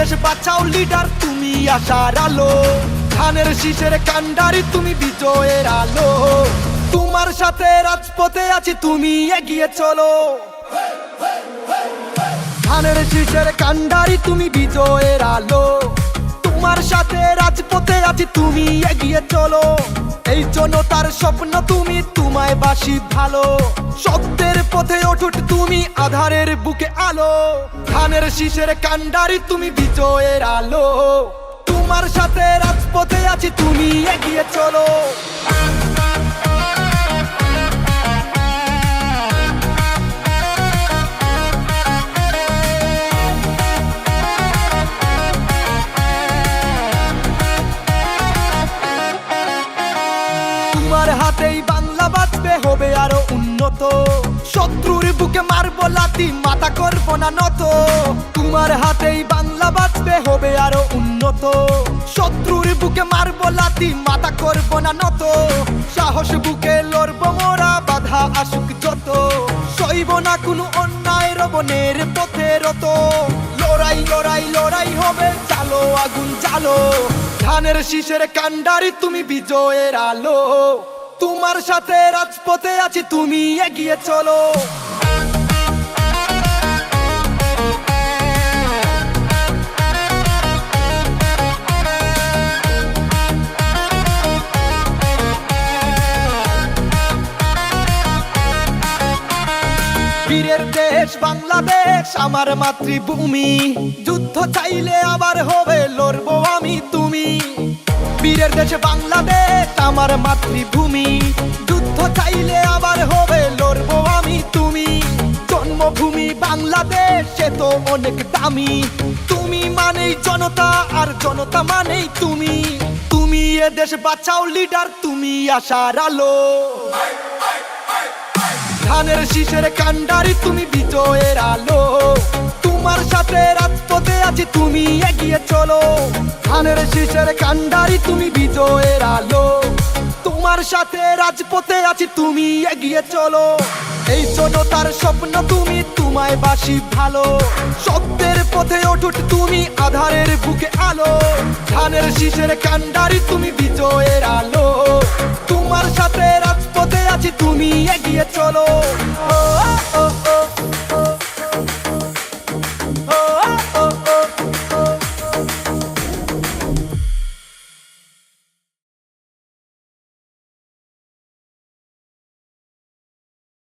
দেশ বাঁচাও লিডার তুমি আশার আলো, ধানের শীষের কান্ডারি তুমি বিজয়ের আলো। তোমার সাথে রাজপথে আছি তুমি এগিয়ে চলো, ধানের শীষের কান্ডারি তুমি বিজয়ের আলো। তোমার সাথে রাজপথে আছি তুমি এগিয়ে চলো, এই জনতার স্বপ্ন তুমি তোমায় বাসি ভালো। সত্যের পথে অটুট তুমি আধারের বুকে আলো, ধানের শীষের কান্ডারি তুমি বিজয়ের আলো। তোমার সাথে রাজপথে আছি তুমি এগিয়ে চলো। তোমার হাতেই বাংলা বাঁচবে হবে আরো উন্নত, শত্রুর বুকে মারবো লাথি মাথা করবো না নত। তোমার হাতেই বাংলা বাঁচবে হবে আরো উন্নত, শত্রুর বুকে মারবো লাথি মাথা করবো না নত। সাহস বুকে লড়বো মোরা বাধা আসুক যত, সইব না কোনো অন্যায় রবনের পথে রত। লড়াই লড়াই লড়াই হবে চালো আগুন চালো, ধানের শীষের কান্ডারি তুমি বিজয়ের আলো। তোমার সাথে রাজপথে আছি তুমি এগিয়ে চলো। বীরের দেশ বাংলাদেশ আমার মাতৃভূমি, যুদ্ধ চাইলে আবার হবে লড়বো আমি তুমি। বীরের দেশ বাংলাদেশ আমার মাতৃভূমি, যুদ্ধ চাইলে আবার হবে লড়বো আমি তুমি। জন্মভূমি বাংলাদেশ সে তো অনেক দামি, তুমি মানেই জনতা আর জনতা মানেই তুমি। তুমি এ দেশ বাঁচাও লিডার তুমি আশার আলো, ধানের শীষের কান্ডারি তুমি বিজয়ের আলো। তোমার সাথে রাজপথে আছি তুমি এগিয়ে চলো, ধানের শীষের কান্ডারি তুমি বিজয়ের আলো। তোমার সাথে রাজপথে আছি তুমি এগিয়ে চলো, এই জনতার স্বপ্ন তুমি তোমায় বাসি ভালো। সত্যের পথে অটুট তুমি আধারের বুকে আলো, ধানের শীষের কান্ডারি তুমি বিজয়ের আলো। তোমার